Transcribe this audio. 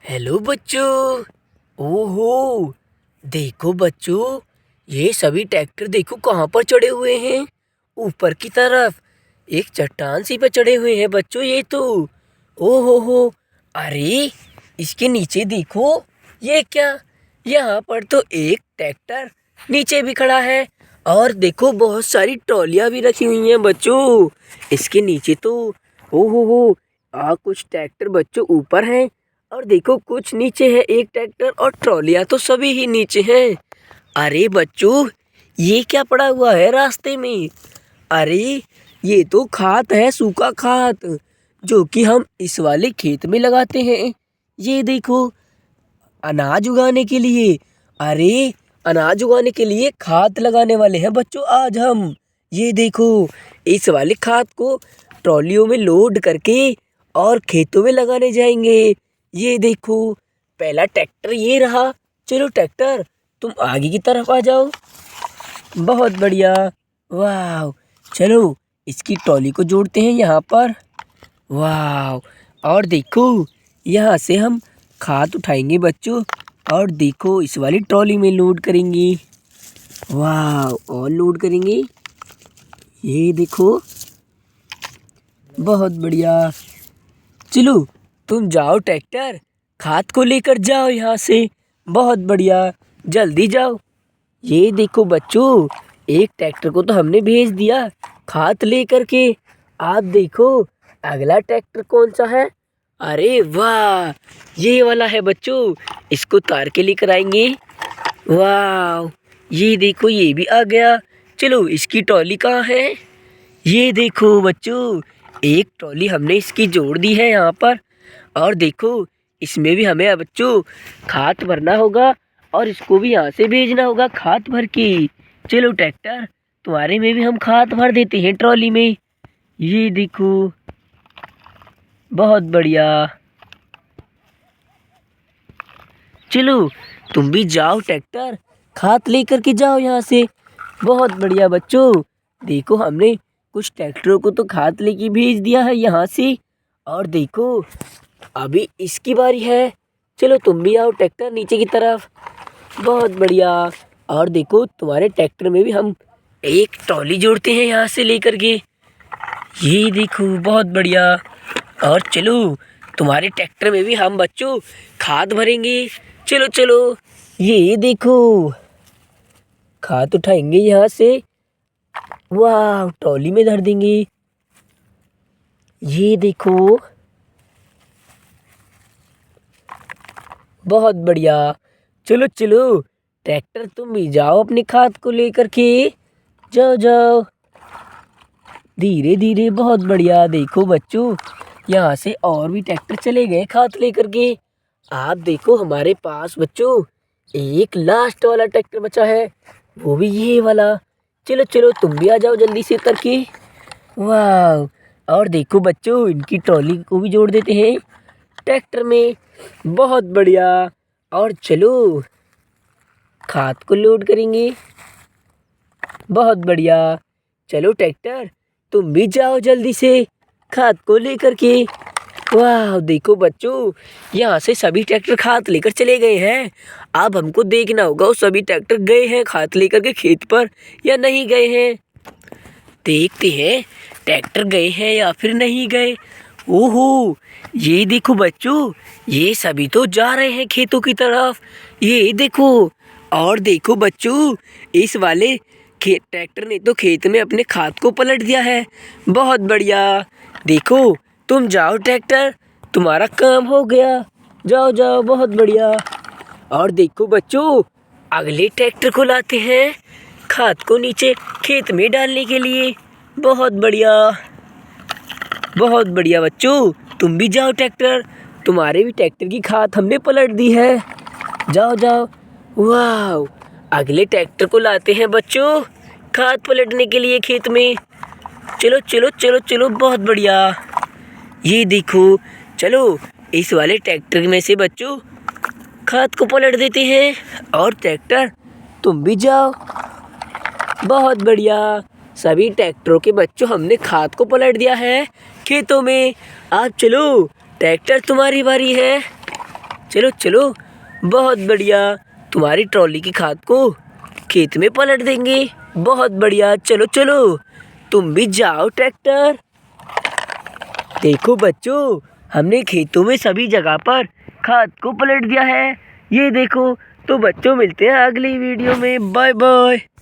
Hello बच्चों। ओहो, देखो बच्चों, ये सभी ट्रैक्टर देखो कहाँ पर चढ़े हुए हैं। ऊपर की तरफ एक चट्टान सी पे चढ़े हुए हैं बच्चों ये तो। ओहो हो, अरे इसके नीचे देखो, ये क्या, यहाँ पर तो एक ट्रैक्टर नीचे भी खड़ा है। और देखो बहुत सारी ट्रॉलियाँ भी रखी हुई हैं बच्चों इसके नीचे तो। ओहो हो, कुछ ट्रैक्टर बच्चों ऊपर हैं और देखो कुछ नीचे है एक ट्रैक्टर, और ट्रॉलियां तो सभी ही नीचे हैं। अरे बच्चों, ये क्या पड़ा हुआ है रास्ते में? अरे ये तो खाद है, सूखा खाद, जो कि हम इस वाले खेत में लगाते हैं। ये देखो, अनाज उगाने के लिए। अरे अनाज उगाने के लिए खाद लगाने वाले हैं बच्चों आज हम। ये देखो, इस वाले खाद को ट्रॉलियों में लोड करके और खेतों में लगाने जाएंगे। ये देखो, पहला ट्रैक्टर ये रहा। चलो ट्रैक्टर, तुम आगे की तरफ आ जाओ। बहुत बढ़िया, वाह। चलो इसकी ट्रॉली को जोड़ते हैं यहाँ पर। वाह, और देखो यहाँ से हम खाद उठाएंगे बच्चों, और देखो इस वाली ट्रॉली में लोड करेंगे। वाह, और लोड करेंगे। ये देखो, बहुत बढ़िया। चलो तुम जाओ ट्रैक्टर, खाद को लेकर जाओ यहाँ से। बहुत बढ़िया, जल्दी जाओ। ये देखो बच्चों, एक ट्रैक्टर को तो हमने भेज दिया खाद लेकर के। आप देखो अगला ट्रैक्टर कौन सा है। अरे वाह, ये वाला है बच्चों, इसको तार के लेकर आएंगे। वाह, ये देखो ये भी आ गया। चलो इसकी ट्रॉली कहाँ है? ये देखो बच्चों, एक ट्रॉली हमने इसकी जोड़ दी है यहाँ पर। और देखो इसमें भी हमें बच्चों खाद भरना होगा, और इसको भी यहाँ से भेजना होगा खाद भर के। चलो ट्रैक्टर, तुम्हारे में भी हम खाद भर देते हैं ट्रॉली में। ये देखो, बहुत बढ़िया। चलो तुम भी जाओ ट्रैक्टर, खाद लेकर के जाओ यहाँ से। बहुत बढ़िया बच्चों, देखो हमने कुछ ट्रैक्टरों को तो खाद लेके भेज दिया है यहाँ से। और देखो अभी इसकी बारी है। चलो तुम भी आओ ट्रैक्टर नीचे की तरफ। बहुत बढ़िया, और देखो तुम्हारे ट्रैक्टर में भी हम एक ट्रॉली जोड़ते हैं यहाँ से लेकर के। ये देखो, बहुत बढ़िया। और चलो तुम्हारे ट्रैक्टर में भी हम बच्चों खाद भरेंगे। चलो चलो, ये देखो, खाद उठाएंगे यहाँ से। वाह, ट्रॉली में धर देंगे। ये देखो, बहुत बढ़िया। चलो चलो ट्रैक्टर, तुम भी जाओ अपने खाद को लेकर के। जाओ जाओ, धीरे धीरे। बहुत बढ़िया, देखो बच्चों, यहाँ से और भी ट्रैक्टर चले गए खाद लेकर के। आप देखो हमारे पास बच्चों एक लास्ट वाला ट्रैक्टर बचा है, वो भी ये वाला। चलो चलो तुम भी आ जाओ जल्दी से करके। वाह, और देखो बच्चों, इनकी ट्रॉली को भी जोड़ देते हैं ट्रैक्टर में। बहुत बढ़िया, और चलो खाद को लोड करेंगे। बहुत बढ़िया, चलो ट्रैक्टर, तुम भी जाओ जल्दी से खाद को लेकर के। वाह, देखो बच्चों, यहाँ से सभी ट्रैक्टर खाद लेकर चले गए हैं। अब हमको देखना होगा वो सभी ट्रैक्टर गए हैं खाद लेकर के खेत पर या नहीं गए हैं। देखते हैं ट्रैक्टर गए हैं या फिर नहीं गए। ओहो, ये देखो बच्चों, ये सभी तो जा रहे हैं खेतों की तरफ। ये देखो, और देखो बच्चों, इस वाले ट्रैक्टर ने तो खेत में अपने खाद को पलट दिया है। बहुत बढ़िया, देखो तुम जाओ ट्रैक्टर, तुम्हारा काम हो गया। जाओ जाओ, बहुत बढ़िया। और देखो बच्चों, अगले ट्रैक्टर को लाते हैं खाद को नीचे खेत में डालने के लिए। बहुत बढ़िया, बहुत बढ़िया बच्चों, तुम भी जाओ ट्रैक्टर, तुम्हारे भी ट्रैक्टर की खाद हमने पलट दी है। जाओ जाओ। वाह, अगले ट्रैक्टर को लाते हैं बच्चों खाद पलटने के लिए खेत में। चलो चलो चलो चलो, बहुत बढ़िया। ये देखो, चलो इस वाले ट्रैक्टर में से बच्चों खाद को पलट देते हैं। और ट्रैक्टर, तुम भी जाओ। बहुत बढ़िया, सभी ट्रैक्टरों के बच्चों हमने खाद को पलट दिया है खेतों में। अब चलो ट्रैक्टर, तुम्हारी बारी है। चलो चलो, बहुत बढ़िया। तुम्हारी ट्रॉली की खाद को खेत में पलट देंगे। बहुत बढ़िया, चलो चलो, तुम भी जाओ ट्रैक्टर। देखो बच्चों, हमने खेतों में सभी जगह पर खाद को पलट दिया है। ये देखो। तो बच्चों, मिलते हैं अगली वीडियो में। Bye bye.